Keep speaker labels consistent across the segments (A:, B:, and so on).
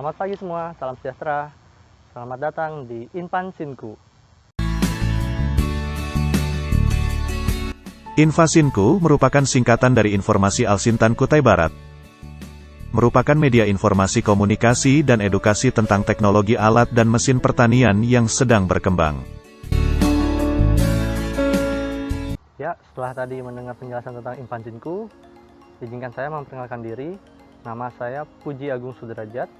A: Selamat pagi semua, salam sejahtera. Selamat datang di Infasinku.
B: Infasinku merupakan singkatan dari Informasi Alsintan Kutai Barat. Merupakan media informasi komunikasi dan edukasi tentang teknologi alat dan mesin pertanian yang sedang berkembang.
A: Ya, setelah tadi mendengar penjelasan tentang Infasinku, izinkan saya memperkenalkan diri. Nama saya Puji Agung Sudrajat,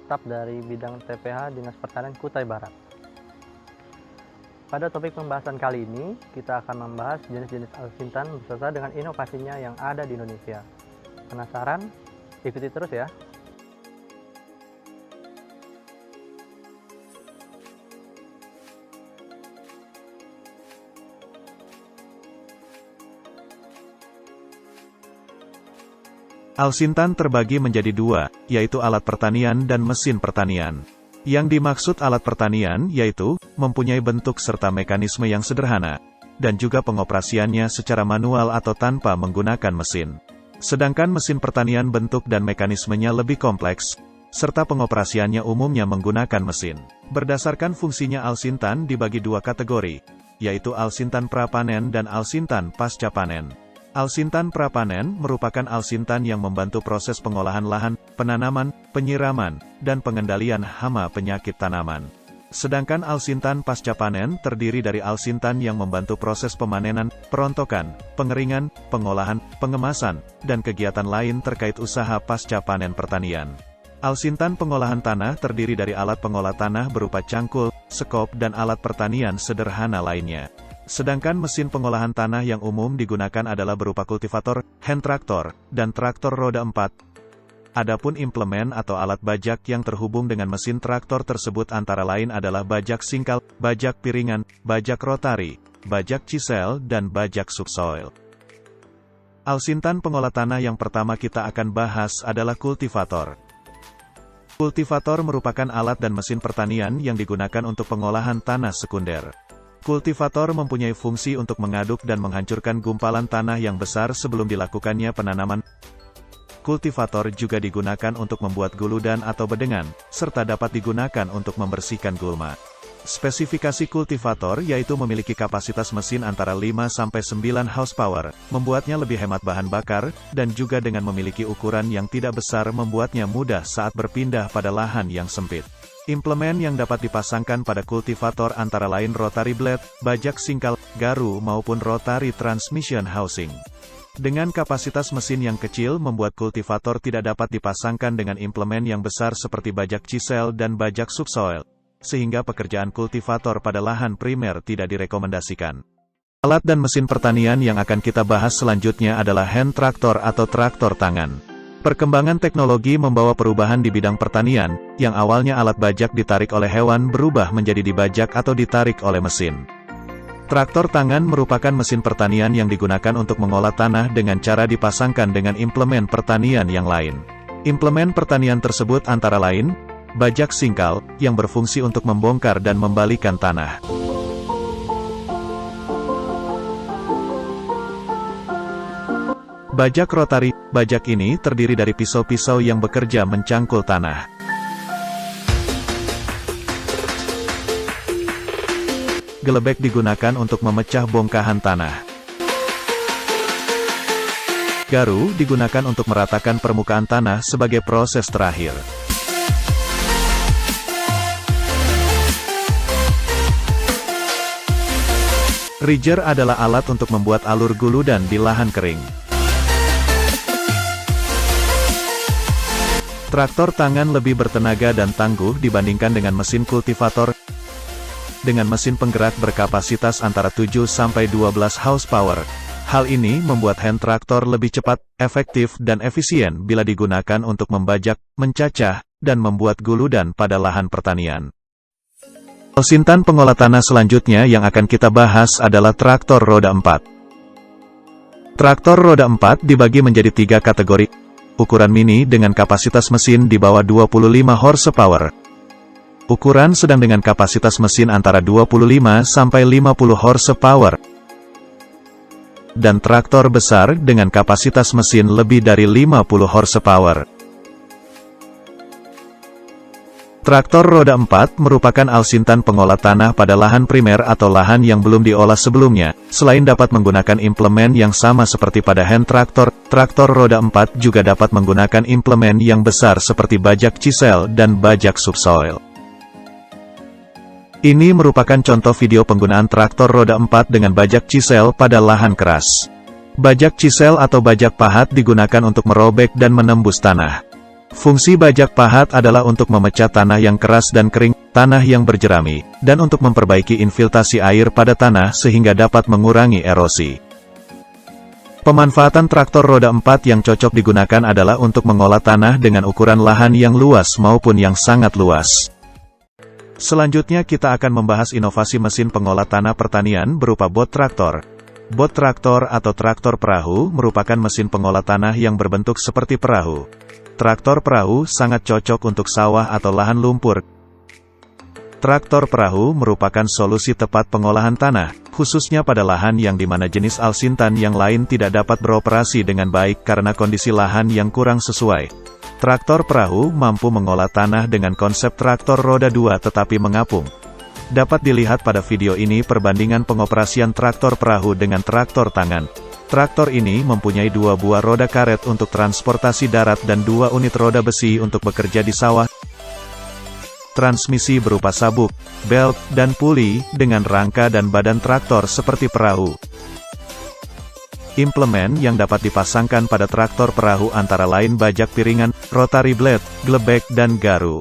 A: staf dari bidang TPH Dinas Pertanian Kutai Barat. Pada topik pembahasan kali ini, kita akan membahas jenis-jenis alsintan beserta dengan inovasinya yang ada di Indonesia. Penasaran? Ikuti terus ya.
B: Alsintan terbagi menjadi dua, yaitu alat pertanian dan mesin pertanian. Yang dimaksud alat pertanian yaitu, mempunyai bentuk serta mekanisme yang sederhana, dan juga pengoperasiannya secara manual atau tanpa menggunakan mesin. Sedangkan mesin pertanian bentuk dan mekanismenya lebih kompleks, serta pengoperasiannya umumnya menggunakan mesin. Berdasarkan fungsinya alsintan dibagi dua kategori, yaitu alsintan prapanen dan alsintan pasca panen. Alsintan prapanen merupakan alsintan yang membantu proses pengolahan lahan, penanaman, penyiraman, dan pengendalian hama penyakit tanaman. Sedangkan alsintan pasca panen terdiri dari alsintan yang membantu proses pemanenan, perontokan, pengeringan, pengolahan, pengemasan, dan kegiatan lain terkait usaha pasca panen pertanian. Alsintan pengolahan tanah terdiri dari alat pengolah tanah berupa cangkul, sekop, dan alat pertanian sederhana lainnya. Sedangkan mesin pengolahan tanah yang umum digunakan adalah berupa kultivator, hand traktor, dan traktor roda 4. Adapun implemen atau alat bajak yang terhubung dengan mesin traktor tersebut antara lain adalah bajak singkal, bajak piringan, bajak rotari, bajak chisel, dan bajak subsoil. Alsintan pengolah tanah yang pertama kita akan bahas adalah kultivator. Kultivator merupakan alat dan mesin pertanian yang digunakan untuk pengolahan tanah sekunder. Kultivator mempunyai fungsi untuk mengaduk dan menghancurkan gumpalan tanah yang besar sebelum dilakukannya penanaman. Kultivator juga digunakan untuk membuat guludan atau bedengan, serta dapat digunakan untuk membersihkan gulma. Spesifikasi kultivator yaitu memiliki kapasitas mesin antara 5-9 horsepower, membuatnya lebih hemat bahan bakar, dan juga dengan memiliki ukuran yang tidak besar membuatnya mudah saat berpindah pada lahan yang sempit. Implemen yang dapat dipasangkan pada kultivator antara lain rotary blade, bajak singkal, garu maupun rotary transmission housing. Dengan kapasitas mesin yang kecil membuat kultivator tidak dapat dipasangkan dengan implemen yang besar seperti bajak chisel dan bajak subsoil, sehingga pekerjaan kultivator pada lahan primer tidak direkomendasikan. Alat dan mesin pertanian yang akan kita bahas selanjutnya adalah hand traktor atau traktor tangan. Perkembangan teknologi membawa perubahan di bidang pertanian, yang awalnya alat bajak ditarik oleh hewan berubah menjadi dibajak atau ditarik oleh mesin. Traktor tangan merupakan mesin pertanian yang digunakan untuk mengolah tanah dengan cara dipasangkan dengan implemen pertanian yang lain. Implemen pertanian tersebut antara lain, bajak singkal, yang berfungsi untuk membongkar dan membalikan tanah. Bajak rotari, bajak ini terdiri dari pisau-pisau yang bekerja mencangkul tanah. Gelebek digunakan untuk memecah bongkahan tanah. Garu digunakan untuk meratakan permukaan tanah sebagai proses terakhir. Ridger adalah alat untuk membuat alur guludan di lahan kering. Traktor tangan lebih bertenaga dan tangguh dibandingkan dengan mesin kultivator. Dengan mesin penggerak berkapasitas antara 7-12 horsepower. Hal ini membuat hand traktor lebih cepat, efektif dan efisien bila digunakan untuk membajak, mencacah, dan membuat guludan pada lahan pertanian. Alsintan pengolah tanah selanjutnya yang akan kita bahas adalah traktor roda 4. Traktor roda 4 dibagi menjadi 3 kategori. Ukuran mini dengan kapasitas mesin di bawah 25 horsepower. Ukuran sedang dengan kapasitas mesin antara 25-50 horsepower. Dan traktor besar dengan kapasitas mesin lebih dari 50 horsepower. Traktor roda 4 merupakan Alsintan pengolah tanah pada lahan primer atau lahan yang belum diolah sebelumnya. Selain dapat menggunakan implemen yang sama seperti pada hand traktor, traktor roda 4 juga dapat menggunakan implemen yang besar seperti bajak chisel dan bajak subsoil. Ini merupakan contoh video penggunaan traktor roda 4 dengan bajak chisel pada lahan keras. Bajak chisel atau bajak pahat digunakan untuk merobek dan menembus tanah. Fungsi bajak pahat adalah untuk memecah tanah yang keras dan kering, tanah yang berjerami, dan untuk memperbaiki infiltrasi air pada tanah sehingga dapat mengurangi erosi. Pemanfaatan traktor roda 4 yang cocok digunakan adalah untuk mengolah tanah dengan ukuran lahan yang luas maupun yang sangat luas. Selanjutnya kita akan membahas inovasi mesin pengolah tanah pertanian berupa bot traktor. Bot traktor atau traktor perahu merupakan mesin pengolah tanah yang berbentuk seperti perahu. Traktor perahu sangat cocok untuk sawah atau lahan lumpur. Traktor perahu merupakan solusi tepat pengolahan tanah, khususnya pada lahan yang dimana jenis Alsintan yang lain tidak dapat beroperasi dengan baik karena kondisi lahan yang kurang sesuai. Traktor perahu mampu mengolah tanah dengan konsep traktor roda 2 tetapi mengapung. Dapat dilihat pada video ini perbandingan pengoperasian traktor perahu dengan traktor tangan. Traktor ini mempunyai 2 buah roda karet untuk transportasi darat dan 2 unit roda besi untuk bekerja di sawah. Transmisi berupa sabuk, belt, dan puli, dengan rangka dan badan traktor seperti perahu. Implemen yang dapat dipasangkan pada traktor perahu antara lain bajak piringan, rotary blade, glebek dan garu.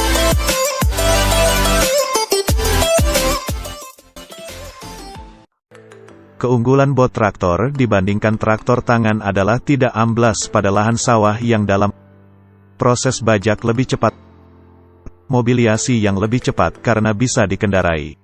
B: Keunggulan bot traktor dibandingkan traktor tangan adalah tidak amblas pada lahan sawah yang dalam. Proses bajak lebih cepat. Mobilisasi yang lebih cepat karena bisa dikendarai.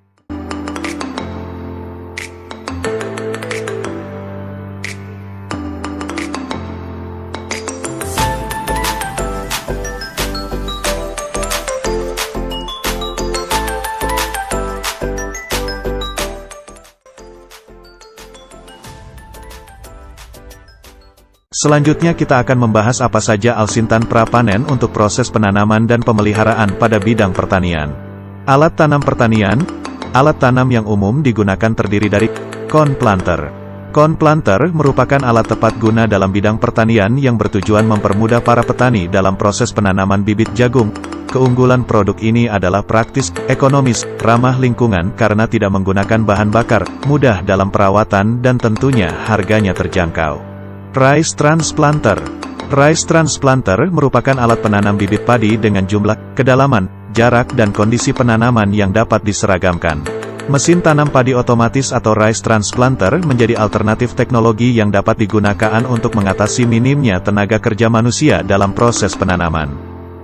B: Selanjutnya kita akan membahas apa saja Alsintan prapanen untuk proses penanaman dan pemeliharaan pada bidang pertanian. Alat tanam pertanian. Alat tanam yang umum digunakan terdiri dari corn planter. Corn planter merupakan alat tepat guna dalam bidang pertanian yang bertujuan mempermudah para petani dalam proses penanaman bibit jagung. Keunggulan produk ini adalah praktis, ekonomis, ramah lingkungan karena tidak menggunakan bahan bakar, mudah dalam perawatan dan tentunya harganya terjangkau. Rice transplanter. Rice transplanter merupakan alat penanam bibit padi dengan jumlah, kedalaman, jarak dan kondisi penanaman yang dapat diseragamkan. Mesin tanam padi otomatis atau rice transplanter menjadi alternatif teknologi yang dapat digunakan untuk mengatasi minimnya tenaga kerja manusia dalam proses penanaman.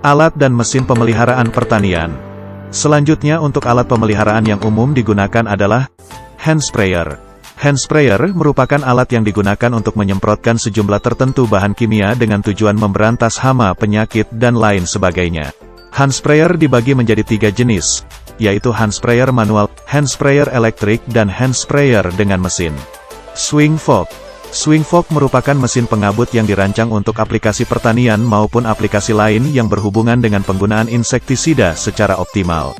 B: Alat dan mesin pemeliharaan pertanian. Selanjutnya untuk alat pemeliharaan yang umum digunakan adalah hand sprayer. Hand sprayer merupakan alat yang digunakan untuk menyemprotkan sejumlah tertentu bahan kimia dengan tujuan memberantas hama, penyakit, dan lain sebagainya. Hand sprayer dibagi menjadi 3 jenis, yaitu hand sprayer manual, hand sprayer elektrik, dan hand sprayer dengan mesin. Swing fork. Swing fork merupakan mesin pengabut yang dirancang untuk aplikasi pertanian maupun aplikasi lain yang berhubungan dengan penggunaan insektisida secara optimal.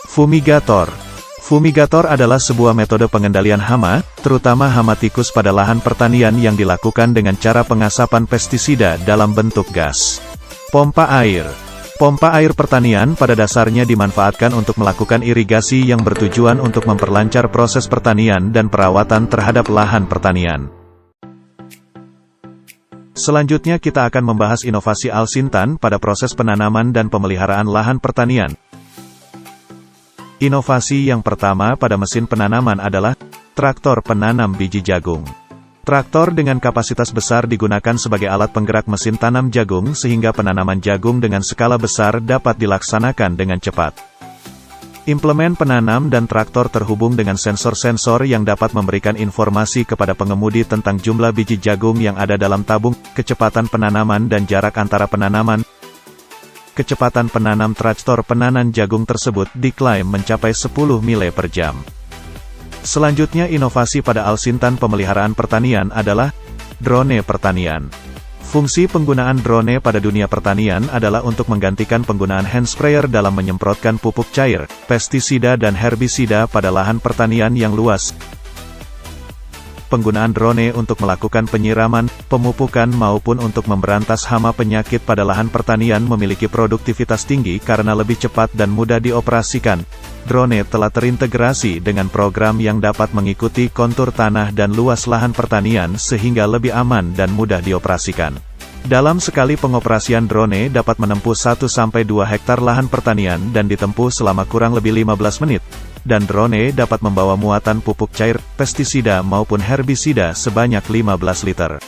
B: Fumigator. Fumigator adalah sebuah metode pengendalian hama, terutama hama tikus pada lahan pertanian yang dilakukan dengan cara pengasapan pestisida dalam bentuk gas. Pompa air. Pompa air pertanian pada dasarnya dimanfaatkan untuk melakukan irigasi yang bertujuan untuk memperlancar proses pertanian dan perawatan terhadap lahan pertanian. Selanjutnya kita akan membahas inovasi Alsintan pada proses penanaman dan pemeliharaan lahan pertanian. Inovasi yang pertama pada mesin penanaman adalah traktor penanam biji jagung. Traktor dengan kapasitas besar digunakan sebagai alat penggerak mesin tanam jagung sehingga penanaman jagung dengan skala besar dapat dilaksanakan dengan cepat. Implemen penanam dan traktor terhubung dengan sensor-sensor yang dapat memberikan informasi kepada pengemudi tentang jumlah biji jagung yang ada dalam tabung, kecepatan penanaman dan jarak antara penanaman. Kecepatan penanam traktor penanam jagung tersebut diklaim mencapai 10 mile per jam. Selanjutnya inovasi pada Alsintan pemeliharaan pertanian adalah drone pertanian. Fungsi penggunaan drone pada dunia pertanian adalah untuk menggantikan penggunaan hand sprayer dalam menyemprotkan pupuk cair, pestisida dan herbisida pada lahan pertanian yang luas. Penggunaan drone untuk melakukan penyiraman, pemupukan maupun untuk memberantas hama penyakit pada lahan pertanian memiliki produktivitas tinggi karena lebih cepat dan mudah dioperasikan. Drone telah terintegrasi dengan program yang dapat mengikuti kontur tanah dan luas lahan pertanian sehingga lebih aman dan mudah dioperasikan. Dalam sekali pengoperasian drone dapat menempuh 1-2 hektar lahan pertanian dan ditempuh selama kurang lebih 15 menit. Dan drone dapat membawa muatan pupuk cair, pestisida maupun herbisida sebanyak 15 liter.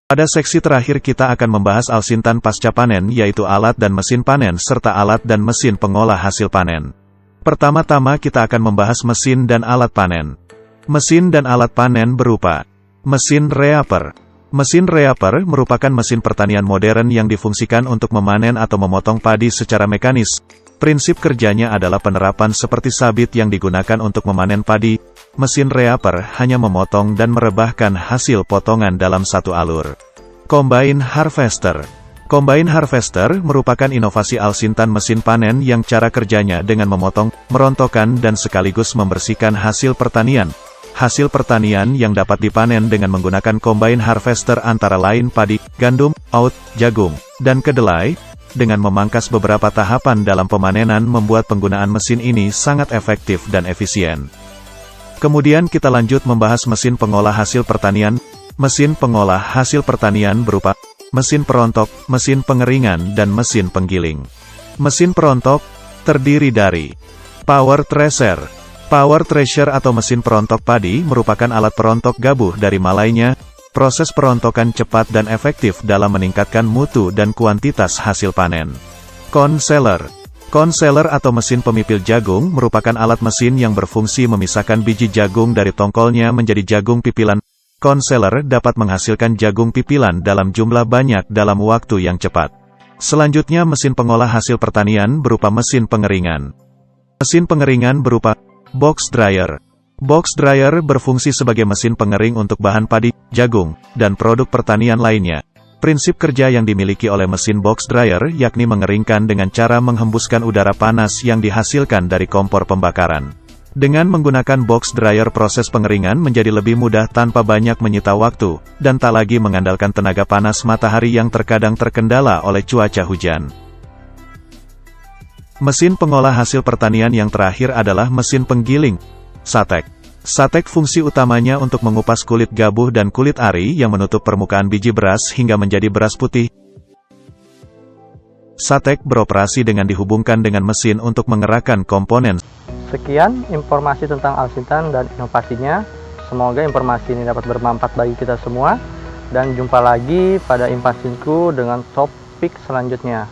B: Pada seksi terakhir kita akan membahas Alsintan pasca panen yaitu alat dan mesin panen serta alat dan mesin pengolah hasil panen. Pertama-tama kita akan membahas mesin dan alat panen. Mesin dan alat panen berupa mesin reaper. Mesin reaper merupakan mesin pertanian modern yang difungsikan untuk memanen atau memotong padi secara mekanis. Prinsip kerjanya adalah penerapan seperti sabit yang digunakan untuk memanen padi. Mesin reaper hanya memotong dan merebahkan hasil potongan dalam satu alur. Combine harvester. Combine harvester merupakan inovasi Alsintan mesin panen yang cara kerjanya dengan memotong, merontokkan dan sekaligus membersihkan hasil pertanian. Hasil pertanian yang dapat dipanen dengan menggunakan combine harvester antara lain padi, gandum, oat, jagung, dan kedelai. Dengan memangkas beberapa tahapan dalam pemanenan membuat penggunaan mesin ini sangat efektif dan efisien. Kemudian kita lanjut membahas mesin pengolah hasil pertanian. Mesin pengolah hasil pertanian berupa mesin perontok, mesin pengeringan dan mesin penggiling. Mesin perontok terdiri dari power thresher. Power thresher atau mesin perontok padi merupakan alat perontok gabuh dari malainya. Proses perontokan cepat dan efektif dalam meningkatkan mutu dan kuantitas hasil panen. Concealer. Concealer atau mesin pemipil jagung merupakan alat mesin yang berfungsi memisahkan biji jagung dari tongkolnya menjadi jagung pipilan. Concealer dapat menghasilkan jagung pipilan dalam jumlah banyak dalam waktu yang cepat. Selanjutnya mesin pengolah hasil pertanian berupa mesin pengeringan. Mesin pengeringan berupa box dryer. Box dryer berfungsi sebagai mesin pengering untuk bahan padi, jagung, dan produk pertanian lainnya. Prinsip kerja yang dimiliki oleh mesin box dryer yakni mengeringkan dengan cara menghembuskan udara panas yang dihasilkan dari kompor pembakaran. Dengan menggunakan box dryer proses pengeringan menjadi lebih mudah tanpa banyak menyita waktu, dan tak lagi mengandalkan tenaga panas matahari yang terkadang terkendala oleh cuaca hujan. Mesin pengolah hasil pertanian yang terakhir adalah mesin penggiling. Satek. Satek fungsi utamanya untuk mengupas kulit gabuh dan kulit ari yang menutup permukaan biji beras hingga menjadi beras putih. Satek beroperasi dengan dihubungkan dengan mesin untuk mengerahkan komponen.
A: Sekian informasi tentang Alsintan dan inovasinya. Semoga informasi ini dapat bermanfaat bagi kita semua. Dan jumpa lagi pada Impanjinku dengan topik selanjutnya.